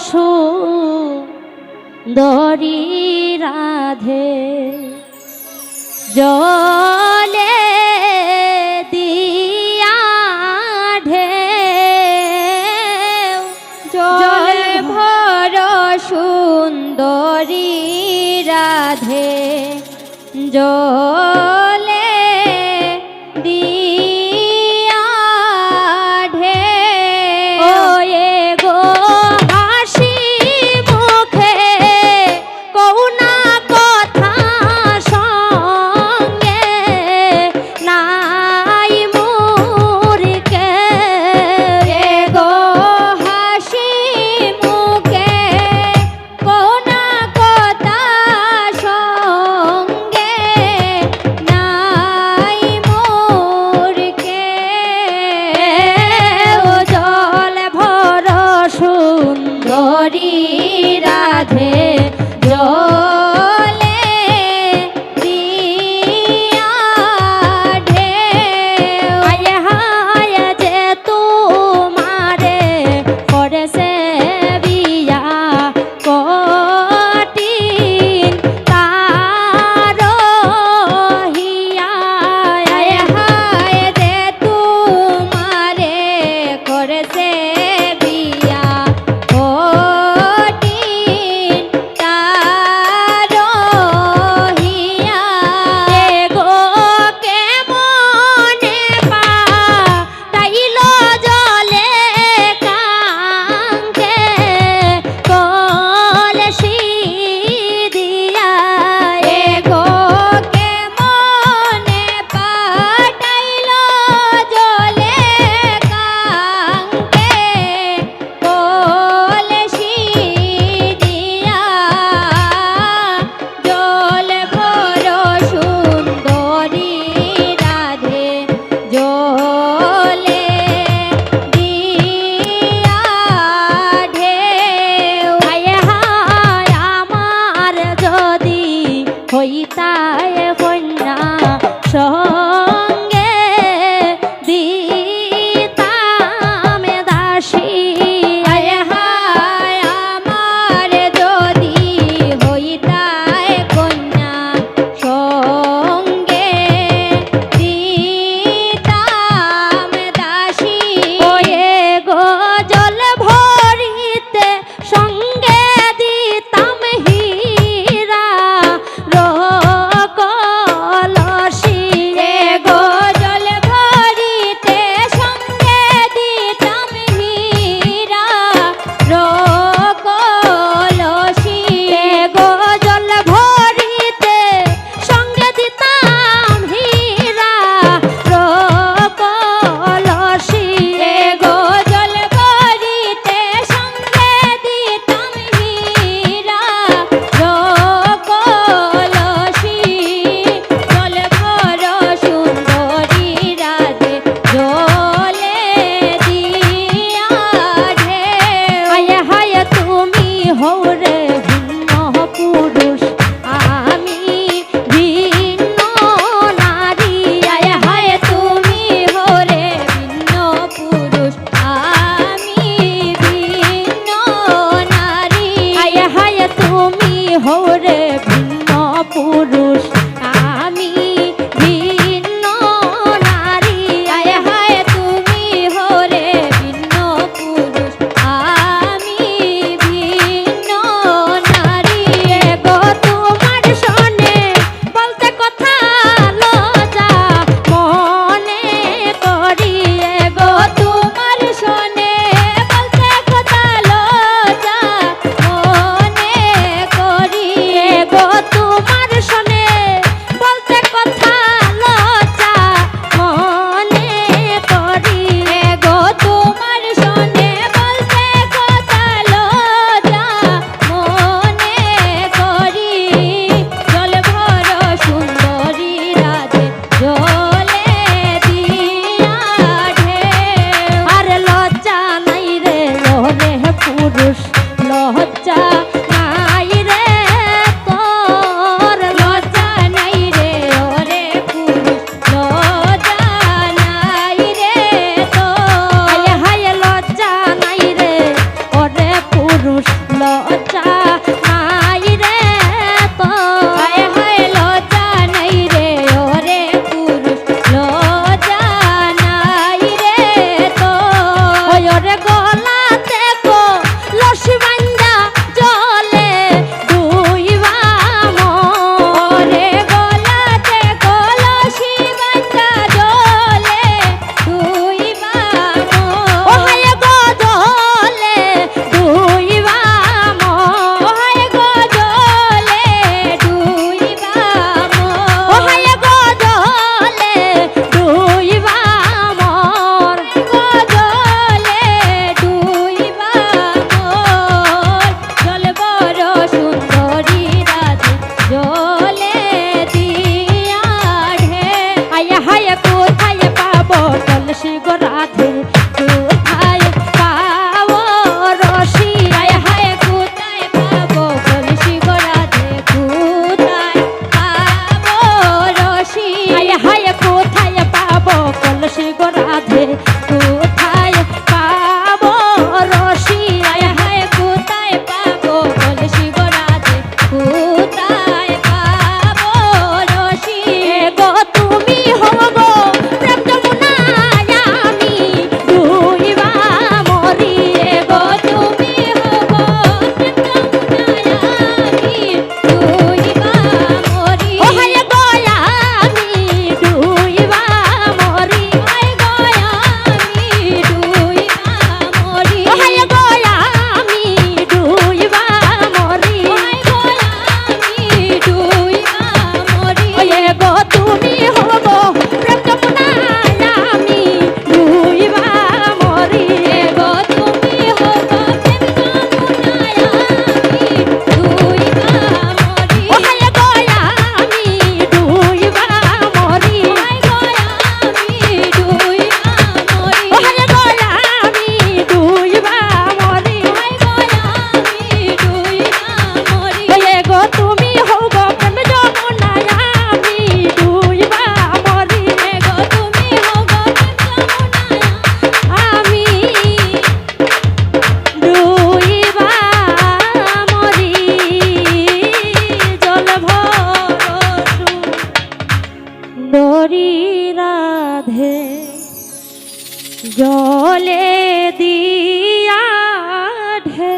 সুন্দরী রাধে জলে দিয়া ঢেউ জল ভর সুন্দরী রাধে জলে দিয়া ঢেউ ও গো হাসি মুখে কৌনা কথা সঙ্গে নাই মুরকে গো হাসি মুখে কৌনা কথা সঙ্গে নাই মুরকে ও জল ভর সুন্দরী রাধে জলে দিয়া ঢেউ হায় হায় যে তোমারে করেছে বিয়া কঠিন তার হিয়া হায় হায় যে তোমারে করেছে বিয়া কঠিন তার হিয়া গো কেমনে পা তাইল জলে কাঙ্কে কলসি দিয়া গো কেমনে পাঠাইল জলে কাঙ্কে কলসি দিয়া জল ভর সুন্দরী রাধে জলে দিয়া ঢেউ হায় হায় আমার যদি হইতায় কন্যা সঙ্গে দিতাম দাসী হায় হায় আমার যদি হইতায় কন্যা সঙ্গে দিতাম দাসী ওয়ে গো জল ভরিতে সঙ্গে দিতাম হীরা কলসি গো জল ভরিতে সঙ্গে দিতাম হীরা কলসি গো জল ভরিতে সঙ্গে দিতাম হীরা কলসি গো জল ভরিতে সঙ্গে দিতাম হীরা কলসি জল ভর সুন্দরী রাধে জলে দিয়া ঢেউ হায় হায় তুমি হৌরে ভিন্ন পুরুষ আমি ভিন্ন নারী হায় হায় তুমি হৌরে ভিন্ন পুরুষ আমি ভিন্ন নারী হায় হায় তুমি হৌরে ভিন্ন পুরুষ আমি ভিন্ন নারী হায় হায় তুমি হরে ভিন্ন পুরুষ আমি ভিন্ন নারী গো তোমার শোনে বলতে কথা লজ্জা মনে করি গো তোমার শোনে বলতে কথা লজ্জা মনে করি গো তোমার শোনে বলতে কথা লজ্জা মনে করি গো তোমার শোনে বলতে কথা লজ্জা মনে করি জল ভর সুন্দরী রাধে জলে দিয়া ঢেউ আর লজ্জা নাই রে ওরে পুরুষ লজ্জা নাই রে তোর লজ্জা নাই রে ওরে পুরুষ লজ্জা নাই রে তোর হায় হায় লজ্জা নাই রে ওরে পুরুষ সুন্দরী রাধে জলে দিয়া ঢে